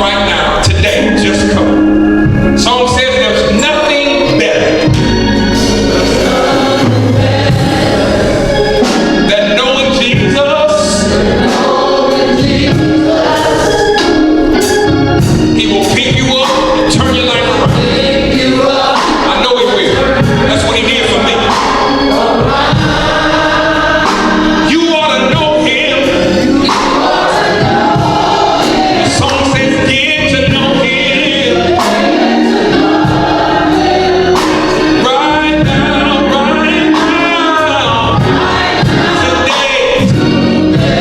right now, today, just come. Song says there's nothing better than knowing Jesus. He will pick you up and turn your life around. I know he will. That's what he did for me. You ought to know him. The song says, get to know him. Right now, right now. Today,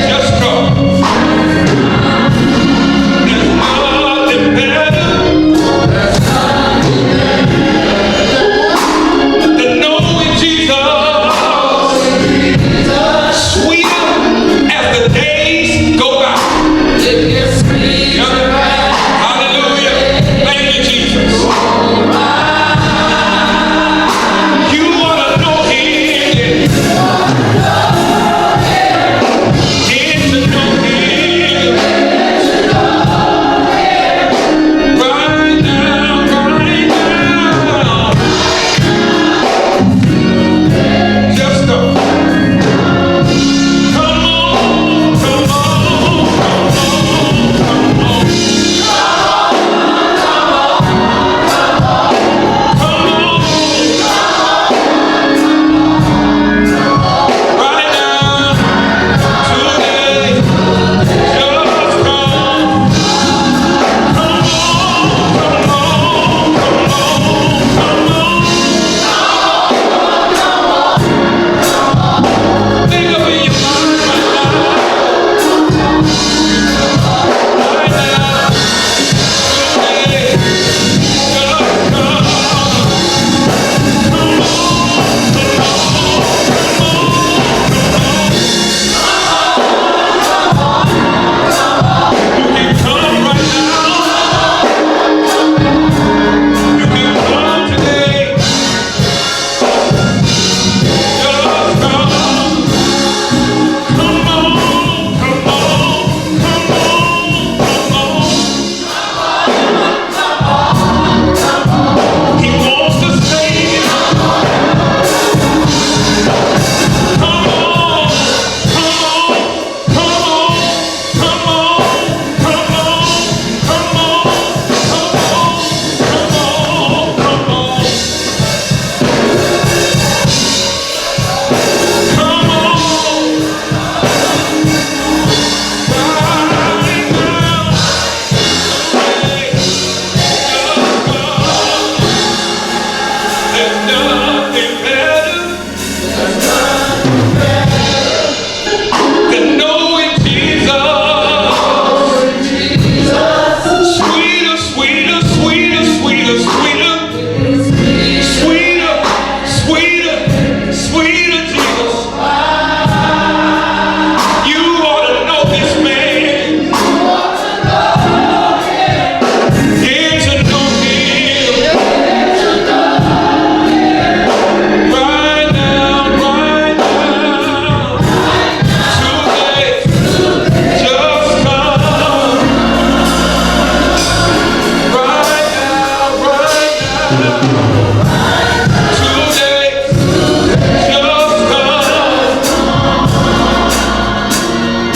just come. There's nothing better than knowing Jesus. Sweeter as the days go by. Hallelujah. Thank you, Jesus. You want to know him. Get to know him. Right now, right now. Just go. Come on, come on, come on, right now, today, just come. Think of it in your mind right now, today, just come. You can come right now. You can come today. Just come. Come on, come on, come on. He wants to save you. Come on, come on, come on, come on, come on, come on, come on, come on. Come on, right now. Hey, just come. There's nothing better than knowing Jesus. Sweeter, sweeter, sweeter, sweeter, sweeter. Sweeter, sweeter, sweeter Jesus. You ought to know this man. Get to know him. Right now, right now. Today, just come. Right now, right now. Today, just come.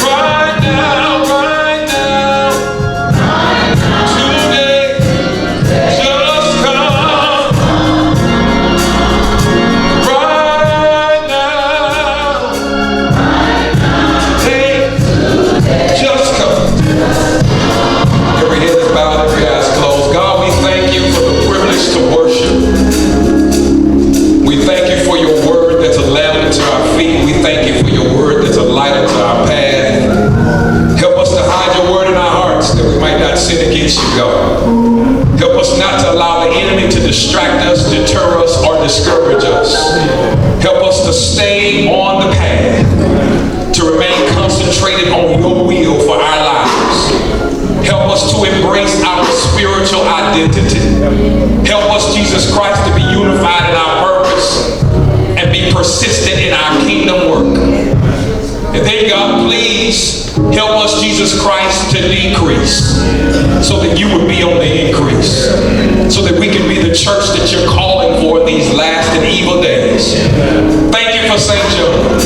Right now, right now. Today, just come. Right now. Hey, just come. Every head is bowed, every eye is closed. God, we thank you for the privilege to worship. We thank you for your word that's a lamp unto our feet. We thank you for your word that's a light unto our path. Help us to hide your word in our hearts that we might not sin against you, God. Help us not to allow the enemy to distract us, deter us, or discourage us. Help us to stay on the path, to remain concentrated on your will for our lives. Help us to embrace our spiritual identity. Help us, Jesus Christ, to be unified in our purpose and be persistent in our kingdom work. And then, God, please help us, Jesus Jesus Christ to decrease so that you would be on the increase, so that we can be the church that you're calling for in these last and evil days. Thank you for St. John.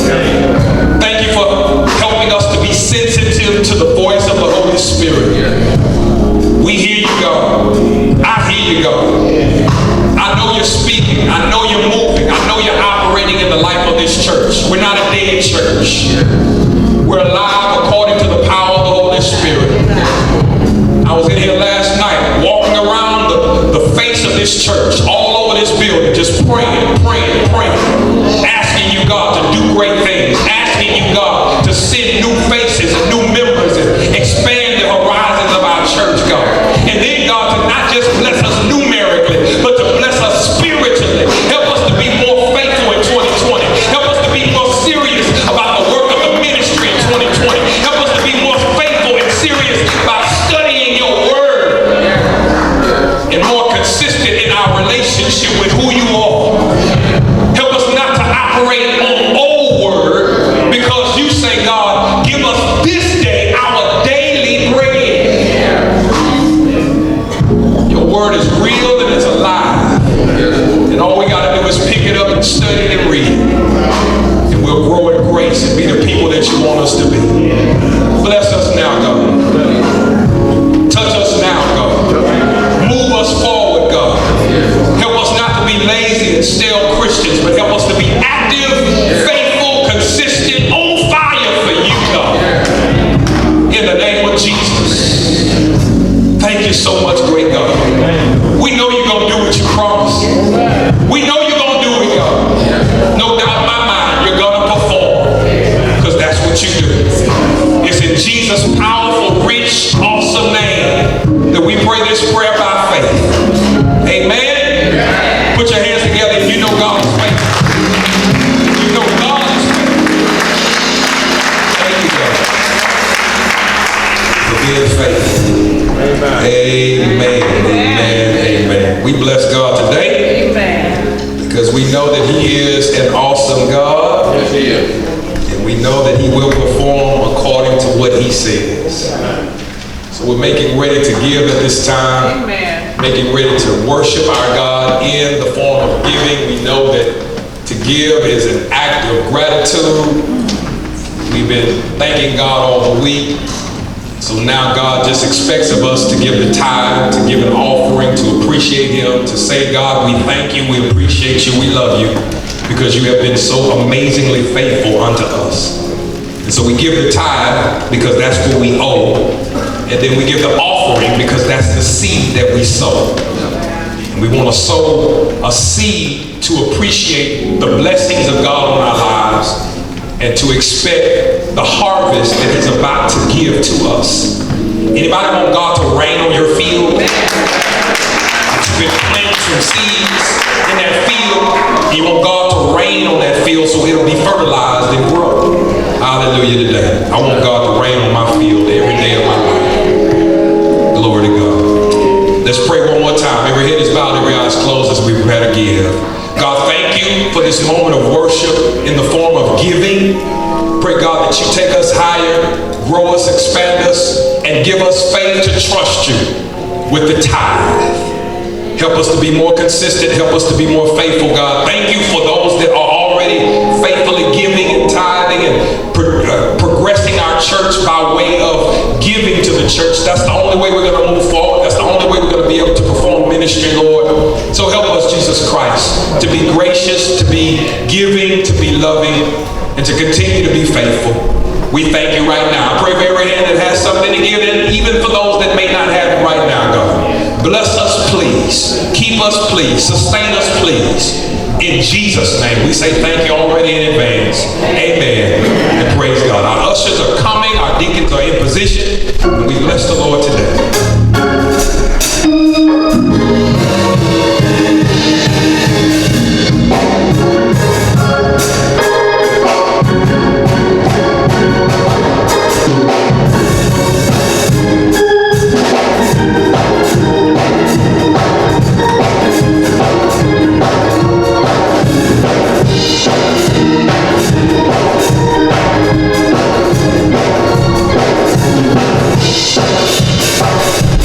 Thank you for helping us to be sensitive to the voice of the Holy Spirit. We hear you, God. I hear you, God. I know you're speaking. I know you're moving. I know you're operating in the life of this church. We're not a dead church. We're alive according to the power of the Holy Spirit. I was in here last night walking around the face of this church, all over this building, just praying, asking you, God, to do great things, asking you, God, to send new faces and new members and expand the horizons of our church, God. And then, God, to not just bless us numerically, but to bless us spiritually. Help us to be more faithful in 2020. Help us to be more serious about the work of the ministry in 2020. Help us to be more faithful and serious about studying your word and more consistent in our relationship with who you are. Help us not to operate on old word, because you say, God, give us this day our daily bread. Your word is real and it's alive. And all we got to do is pick it up and study it and read it. And we'll grow in grace and be the people that you want us to be. Bless us now, God. Touch us now, God. Move us forward, God. Help us not to be lazy and stale Christians, but help us to be active, faithful, consistent, on fire for you, God. In the name of Jesus. Thank you so much, great God. We know you're going to do what you promised. We know you're going to do it, God. No doubt in my mind, you're going to perform, because that's what you do. It's in Jesus' powerful, rich, awesome name that we pray this prayer by faith. Amen. Put your hands together if you know God is faithful. You know God is faithful. Thank you, God, for being faithful. Amen. Amen. We bless God today. Amen. Because we know that He is an awesome God. Yes, He is. And we know that He will perform according to what He says. So we're making ready to give at this time. Amen. Making ready to worship our God in the form of giving. We know that to give is an act of gratitude. We've been thanking God all the week. So now God just expects of us to give the tithe, to give an offering, to appreciate Him, to say, God, we thank you, we appreciate you, we love you, because you have been so amazingly faithful unto us. And so we give the tithe because that's what we owe. And then we give the offering because that's the seed that we sow. And we want to sow a seed to appreciate the blessings of God on our lives and to expect the harvest that He's about to give to us. Anybody want God to rain on your field? You've been planting some seeds in that field. You want God to rain on that field so it'll be fertilized and grow. Hallelujah today. I want God to rain on my field every day of my life. Glory to God. Let's pray one more time. Every head is bowed, every eye is closed as we prepare to give. God, thank you for this moment of worship in the form of giving. Pray, God, that you take us higher, grow us, expand us, and give us faith to trust you with the tithe. Help us to be more consistent. Help us to be more faithful, God. Thank you for those that are already faithfully giving and tithing and progressing our church by way of giving to the church. That's the only way we're going to move forward. That's the only way we're going to be able to perform ministry, Lord. So help us, Jesus Christ, to be gracious, to be giving, to be loving, and to continue to be faithful. We thank you right now. I pray for every hand that has something to give, and even for those that may not have it right now, God. Bless us, please. Keep us, please. Sustain us, please. In Jesus' name, we say thank you already in advance. Amen. And praise God. Our ushers are coming. Our deacons are in position. And we bless the Lord today.